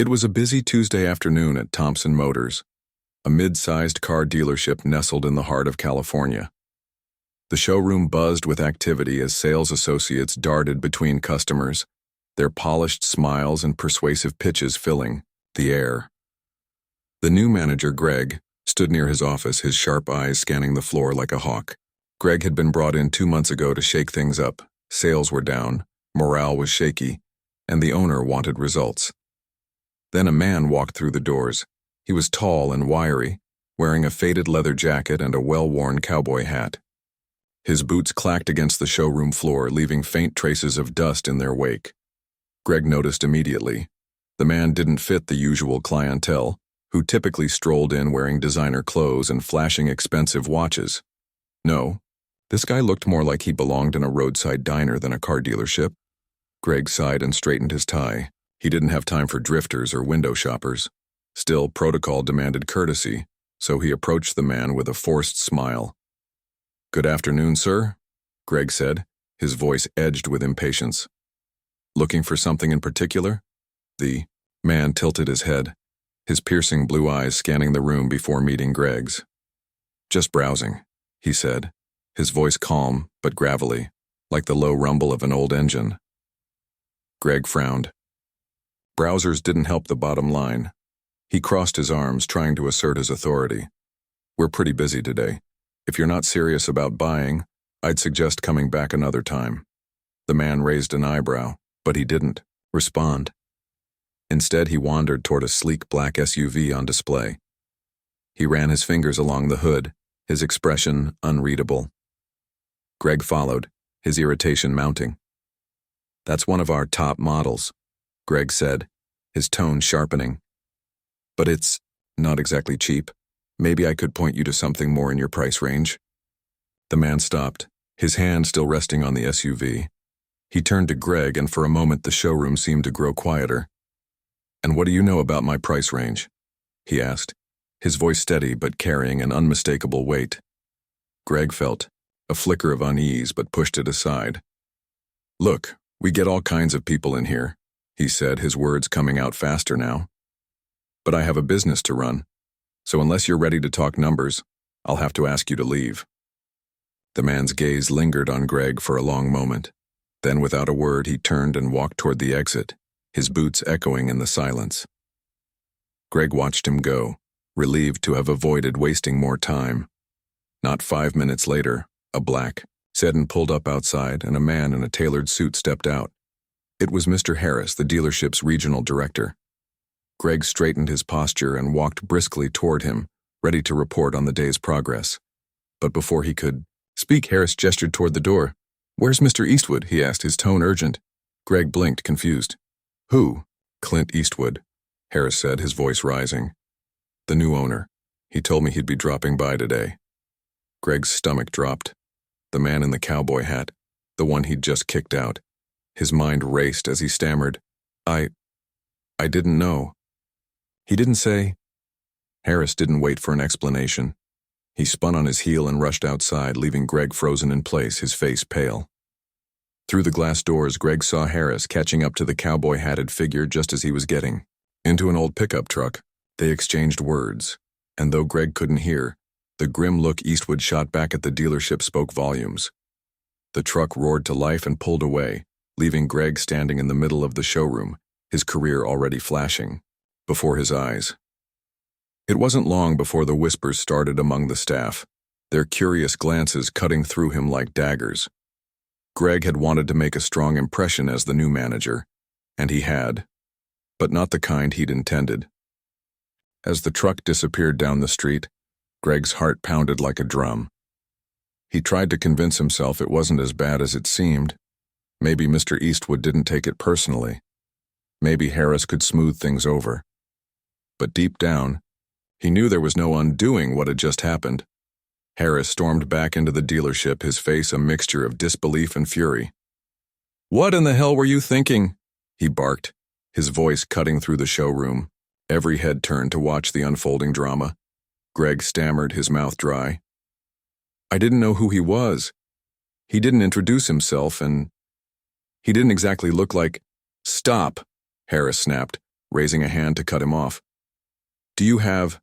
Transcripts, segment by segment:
It was a busy Tuesday afternoon at Thompson Motors, a mid-sized car dealership nestled in the heart of California. The showroom buzzed with activity as sales associates darted between customers, their polished smiles and persuasive pitches filling the air. The new manager, Greg, stood near his office, his sharp eyes scanning the floor like a hawk. Greg had been brought in 2 months ago to shake things up. Sales were down, morale was shaky, and the owner wanted results. Then a man walked through the doors. He was tall and wiry, wearing a faded leather jacket and a well-worn cowboy hat. His boots clacked against the showroom floor, leaving faint traces of dust in their wake. Greg noticed immediately. The man didn't fit the usual clientele, who typically strolled in wearing designer clothes and flashing expensive watches. No, this guy looked more like he belonged in a roadside diner than a car dealership. Greg sighed and straightened his tie. He didn't have time for drifters or window shoppers. Still, protocol demanded courtesy, so he approached the man with a forced smile. "Good afternoon, sir," Greg said, his voice edged with impatience. "Looking for something in particular?" The man tilted his head, his piercing blue eyes scanning the room before meeting Greg's. "Just browsing," he said, his voice calm but gravelly, like the low rumble of an old engine. Greg frowned. Browsers didn't help the bottom line. He crossed his arms, trying to assert his authority. "We're pretty busy today. If you're not serious about buying, I'd suggest coming back another time." The man raised an eyebrow, but he didn't respond. Instead, he wandered toward a sleek black SUV on display. He ran his fingers along the hood, his expression unreadable. Greg followed, his irritation mounting. "That's one of our top models," Greg said, his tone sharpening. "But it's not exactly cheap. Maybe I could point you to something more in your price range." The man stopped, his hand still resting on the SUV. He turned to Greg, and for a moment the showroom seemed to grow quieter. "And what do you know about my price range?" he asked, his voice steady but carrying an unmistakable weight. Greg felt a flicker of unease but pushed it aside. "Look, we get all kinds of people in here," he said, his words coming out faster now. "But I have a business to run, so unless you're ready to talk numbers, I'll have to ask you to leave." The man's gaze lingered on Greg for a long moment. Then without a word he turned and walked toward the exit, his boots echoing in the silence. Greg watched him go, relieved to have avoided wasting more time. Not 5 minutes later, a black sedan pulled up outside and a man in a tailored suit stepped out. It was Mr. Harris, the dealership's regional director. Greg straightened his posture and walked briskly toward him, ready to report on the day's progress. But before he could speak, Harris gestured toward the door. "Where's Mr. Eastwood?" he asked, his tone urgent. Greg blinked, confused. "Who?" "Clint Eastwood," Harris said, his voice rising. "The new owner. He told me he'd be dropping by today." Greg's stomach dropped. The man in the cowboy hat, the one he'd just kicked out. His mind raced as he stammered, I didn't know." "He didn't say?" Harris didn't wait for an explanation. He spun on his heel and rushed outside, leaving Greg frozen in place, his face pale. Through the glass doors, Greg saw Harris catching up to the cowboy-hatted figure just as he was getting into an old pickup truck. They exchanged words, and though Greg couldn't hear, the grim look Eastwood shot back at the dealership spoke volumes. The truck roared to life and pulled away, leaving Greg standing in the middle of the showroom, his career already flashing before his eyes. It wasn't long before the whispers started among the staff, their curious glances cutting through him like daggers. Greg had wanted to make a strong impression as the new manager, and he had, but not the kind he'd intended. As the truck disappeared down the street, Greg's heart pounded like a drum. He tried to convince himself it wasn't as bad as it seemed. Maybe Mr. Eastwood didn't take it personally. Maybe Harris could smooth things over. But deep down, he knew there was no undoing what had just happened. Harris stormed back into the dealership, his face a mixture of disbelief and fury. "What in the hell were you thinking?" he barked, his voice cutting through the showroom. Every head turned to watch the unfolding drama. Greg stammered, his mouth dry. "I didn't know who he was. He didn't introduce himself, and he didn't exactly look like—" "Stop," Harris snapped, raising a hand to cut him off. Do you have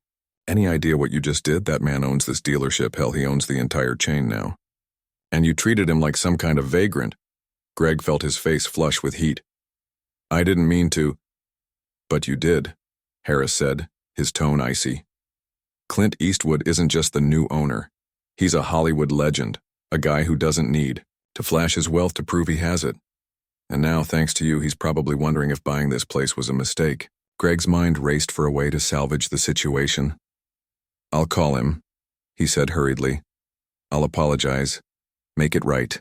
any idea what you just did? That man owns this dealership. Hell, he owns the entire chain now. And you treated him like some kind of vagrant. Greg felt his face flush with heat. I didn't mean to. But you did, Harris said, his tone icy. Clint Eastwood isn't just the new owner. He's a Hollywood legend, a guy who doesn't need to flash his wealth to prove he has it. And now, thanks to you, he's probably wondering if buying this place was a mistake. Greg's mind raced for a way to salvage the situation. I'll call him, he said hurriedly. I'll apologize. Make it right.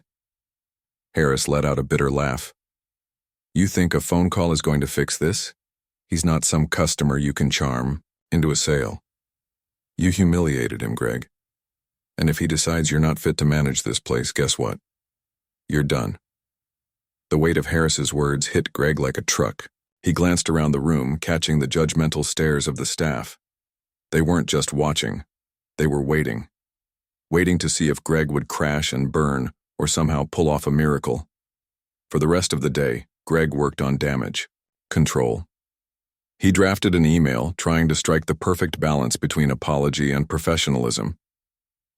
Harris let out a bitter laugh. You think a phone call is going to fix this? He's not some customer you can charm into a sale. You humiliated him, Greg. And if he decides you're not fit to manage this place, guess what? You're done. The weight of Harris's words hit Greg like a truck. He glanced around the room, catching the judgmental stares of the staff. They weren't just watching. They were waiting. Waiting to see if Greg would crash and burn or somehow pull off a miracle. For the rest of the day, Greg worked on damage control. He drafted an email trying to strike the perfect balance between apology and professionalism.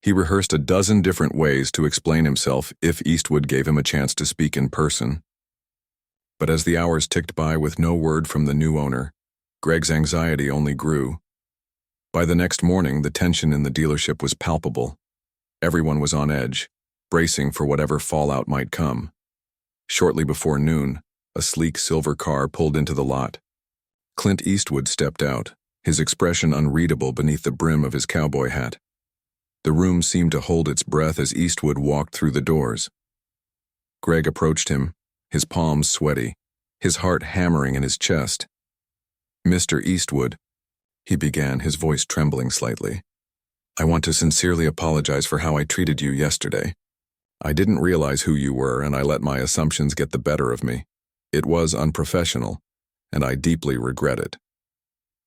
He rehearsed a dozen different ways to explain himself if Eastwood gave him a chance to speak in person. But as the hours ticked by with no word from the new owner, Greg's anxiety only grew. By the next morning, the tension in the dealership was palpable. Everyone was on edge, bracing for whatever fallout might come. Shortly before noon, a sleek silver car pulled into the lot. Clint Eastwood stepped out, his expression unreadable beneath the brim of his cowboy hat. The room seemed to hold its breath as Eastwood walked through the doors. Greg approached him, his palms sweaty, his heart hammering in his chest. Mr. Eastwood, he began, his voice trembling slightly. I want to sincerely apologize for how I treated you yesterday. I didn't realize who you were, and I let my assumptions get the better of me. It was unprofessional, and I deeply regret it.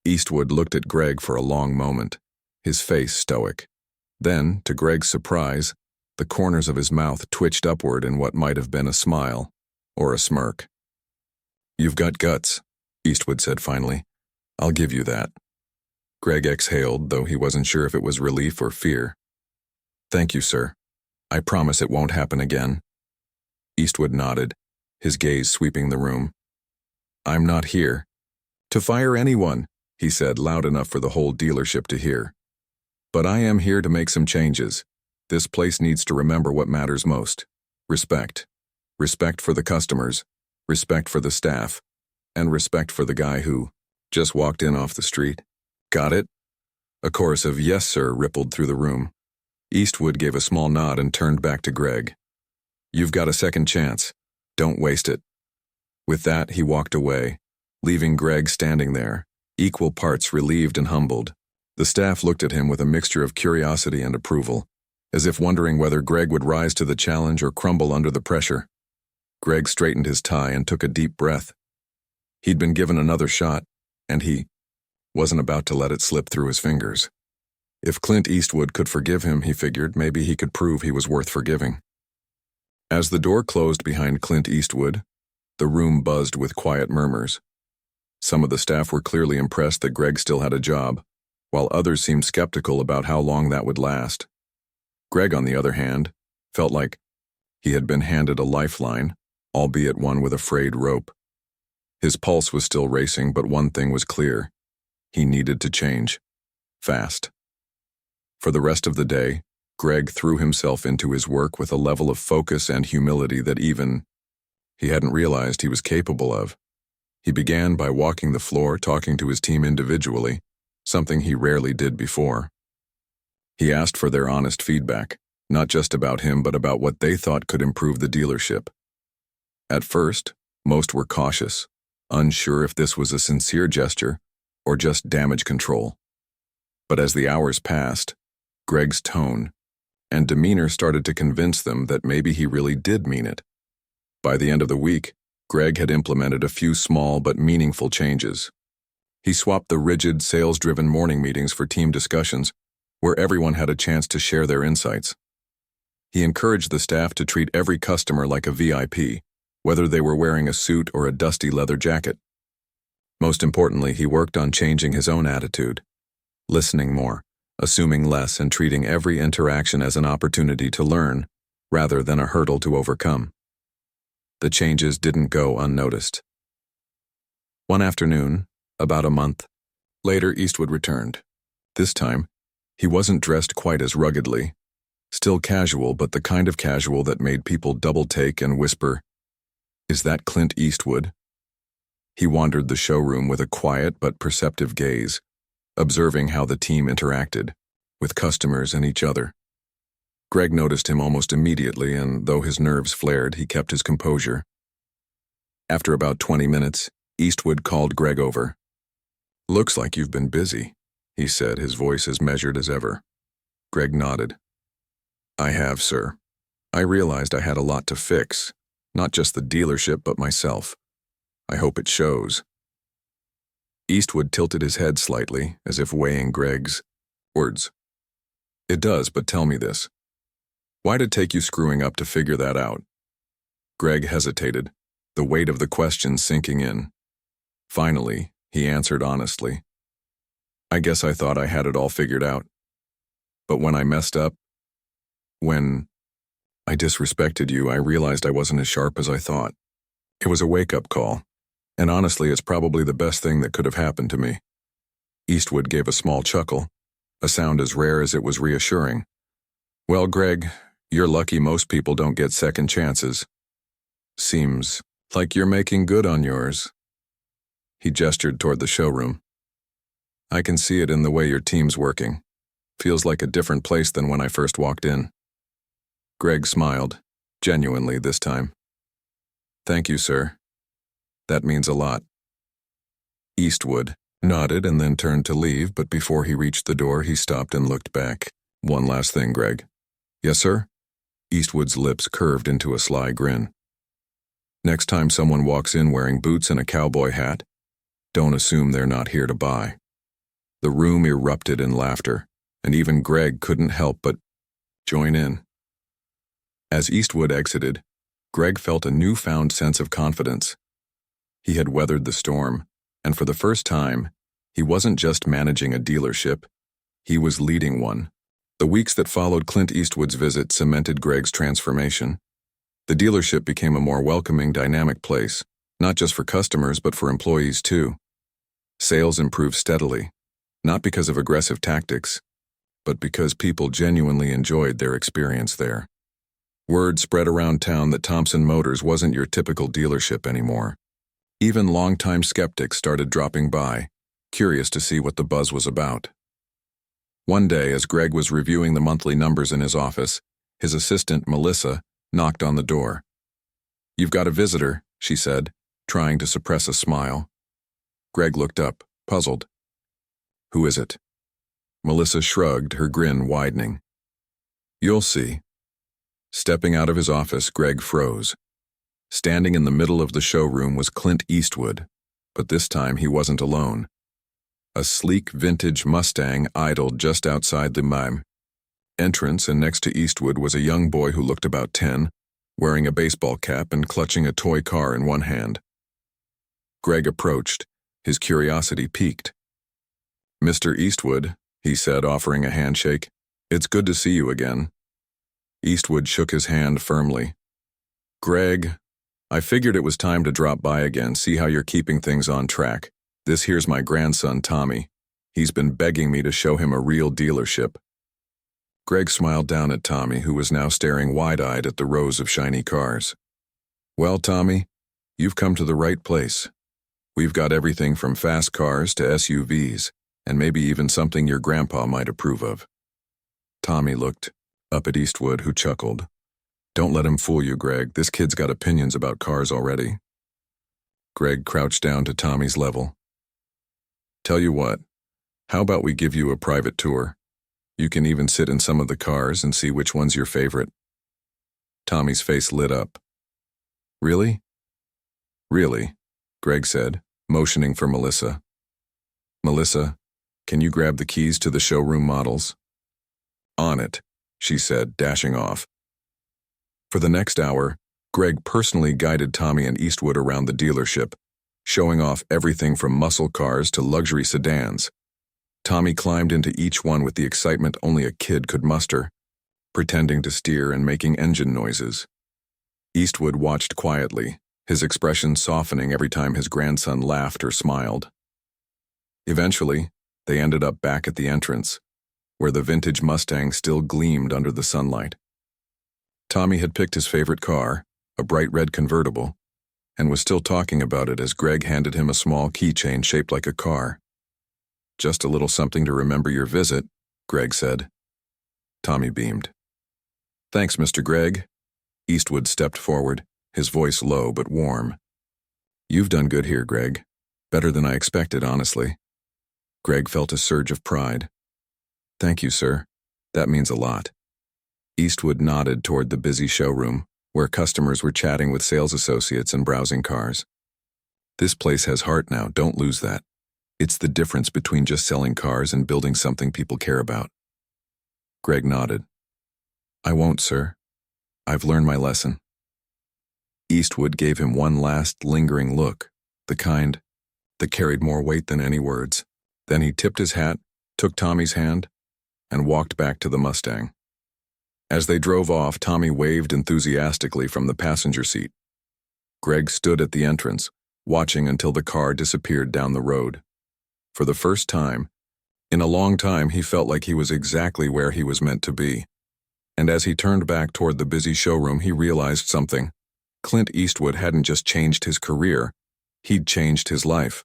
Eastwood looked at Greg for a long moment, his face stoic. Then, to Greg's surprise, the corners of his mouth twitched upward in what might have been a smile or a smirk. You've got guts, Eastwood said finally. I'll give you that. Greg exhaled, though he wasn't sure if it was relief or fear. Thank you, sir. I promise it won't happen again. Eastwood nodded, his gaze sweeping the room. I'm not here to fire anyone, he said, loud enough for the whole dealership to hear. But I am here to make some changes. This place needs to remember what matters most. Respect. Respect for the customers, respect for the staff, and respect for the guy who just walked in off the street. Got it? A chorus of yes, sir, rippled through the room. Eastwood gave a small nod and turned back to Greg. You've got a second chance. Don't waste it. With that, he walked away, leaving Greg standing there, equal parts relieved and humbled. The staff looked at him with a mixture of curiosity and approval, as if wondering whether Greg would rise to the challenge or crumble under the pressure. Greg straightened his tie and took a deep breath. He'd been given another shot, and he wasn't about to let it slip through his fingers. If Clint Eastwood could forgive him, he figured, maybe he could prove he was worth forgiving. As the door closed behind Clint Eastwood, the room buzzed with quiet murmurs. Some of the staff were clearly impressed that Greg still had a job, while others seemed skeptical about how long that would last. Greg, on the other hand, felt like he had been handed a lifeline, albeit one with a frayed rope. His pulse was still racing, but one thing was clear. He needed to change. Fast. For the rest of the day, Greg threw himself into his work with a level of focus and humility that even he hadn't realized he was capable of. He began by walking the floor, talking to his team individually, something he rarely did before. He asked for their honest feedback, not just about him but about what they thought could improve the dealership. At first, most were cautious, unsure if this was a sincere gesture or just damage control. But as the hours passed, Greg's tone and demeanor started to convince them that maybe he really did mean it. By the end of the week, Greg had implemented a few small but meaningful changes. He swapped the rigid, sales-driven morning meetings for team discussions, where everyone had a chance to share their insights. He encouraged the staff to treat every customer like a VIP, whether they were wearing a suit or a dusty leather jacket. Most importantly, he worked on changing his own attitude, listening more, assuming less, and treating every interaction as an opportunity to learn, rather than a hurdle to overcome. The changes didn't go unnoticed. One afternoon, about a month later, Eastwood returned. This time, he wasn't dressed quite as ruggedly, still casual, but the kind of casual that made people double-take and whisper, "Is that Clint Eastwood?" He wandered the showroom with a quiet but perceptive gaze, observing how the team interacted, with customers and each other. Greg noticed him almost immediately, and though his nerves flared, he kept his composure. After about 20 minutes, Eastwood called Greg over. "Looks like you've been busy," he said, his voice as measured as ever. Greg nodded. "I have, sir. I realized I had a lot to fix, not just the dealership but myself. I hope it shows." Eastwood tilted his head slightly, as if weighing Greg's words. "It does, but tell me this. Why'd it take you screwing up to figure that out?" Greg hesitated, the weight of the question sinking in. Finally, he answered honestly. "I guess I thought I had it all figured out. But when I messed up, when I disrespected you, I realized I wasn't as sharp as I thought. It was a wake-up call, and honestly, it's probably the best thing that could have happened to me." Eastwood gave a small chuckle, a sound as rare as it was reassuring. "Well, Greg, you're lucky most people don't get second chances. Seems like you're making good on yours." He gestured toward the showroom. "I can see it in the way your team's working. Feels like a different place than when I first walked in." Greg smiled, genuinely this time. "Thank you, sir. That means a lot." Eastwood nodded and then turned to leave, but before he reached the door, he stopped and looked back. "One last thing, Greg." "Yes, sir?" Eastwood's lips curved into a sly grin. "Next time someone walks in wearing boots and a cowboy hat, don't assume they're not here to buy." The room erupted in laughter, and even Greg couldn't help but join in. As Eastwood exited, Greg felt a newfound sense of confidence. He had weathered the storm, and for the first time, he wasn't just managing a dealership, he was leading one. The weeks that followed Clint Eastwood's visit cemented Greg's transformation. The dealership became a more welcoming, dynamic place, not just for customers but for employees too. Sales improved steadily, not because of aggressive tactics, but because people genuinely enjoyed their experience there. Word spread around town that Thompson Motors wasn't your typical dealership anymore. Even longtime skeptics started dropping by, curious to see what the buzz was about. One day, as Greg was reviewing the monthly numbers in his office, his assistant, Melissa, knocked on the door. "You've got a visitor," she said, trying to suppress a smile. Greg looked up, puzzled. "Who is it?" Melissa shrugged, her grin widening. "You'll see." Stepping out of his office, Greg froze. Standing in the middle of the showroom was Clint Eastwood, but this time he wasn't alone. A sleek vintage Mustang idled just outside the mime entrance, and next to Eastwood was a young boy who looked about 10, wearing a baseball cap and clutching a toy car in one hand. Greg approached, his curiosity piqued. "Mr. Eastwood," he said, offering a handshake. "It's good to see you again." Eastwood shook his hand firmly. "Greg, I figured it was time to drop by again, see how you're keeping things on track. This here's my grandson, Tommy. He's been begging me to show him a real dealership." Greg smiled down at Tommy, who was now staring wide-eyed at the rows of shiny cars. "Well, Tommy, you've come to the right place. We've got everything from fast cars to SUVs, and maybe even something your grandpa might approve of." Tommy looked up at Eastwood, who chuckled. "Don't let him fool you, Greg. This kid's got opinions about cars already." Greg crouched down to Tommy's level. "Tell you what, how about we give you a private tour? You can even sit in some of the cars and see which one's your favorite." Tommy's face lit up. "Really?" "Really," Greg said, motioning for Melissa. "Melissa, can you grab the keys to the showroom models?" "On it," she said, dashing off. For the next hour, Greg personally guided Tommy and Eastwood around the dealership, showing off everything from muscle cars to luxury sedans. Tommy climbed into each one with the excitement only a kid could muster, pretending to steer and making engine noises. Eastwood watched quietly, his expression softening every time his grandson laughed or smiled. Eventually, they ended up back at the entrance, where the vintage Mustang still gleamed under the sunlight. Tommy had picked his favorite car, a bright red convertible, and was still talking about it as Greg handed him a small keychain shaped like a car. "Just a little something to remember your visit," Greg said. Tommy beamed. "Thanks, Mr. Gregg." Eastwood stepped forward, his voice low but warm. "You've done good here, Greg. Better than I expected, honestly." Greg felt a surge of pride. "Thank you, sir. That means a lot." Eastwood nodded toward the busy showroom, where customers were chatting with sales associates and browsing cars. "This place has heart now, don't lose that. It's the difference between just selling cars and building something people care about." Greg nodded. "I won't, sir. I've learned my lesson." Eastwood gave him one last lingering look, the kind that carried more weight than any words. Then he tipped his hat, took Tommy's hand, and walked back to the Mustang. As they drove off, Tommy waved enthusiastically from the passenger seat. Greg stood at the entrance, watching until the car disappeared down the road. For the first time, in a long time, he felt like he was exactly where he was meant to be. And as he turned back toward the busy showroom, he realized something. Clint Eastwood hadn't just changed his career, he'd changed his life.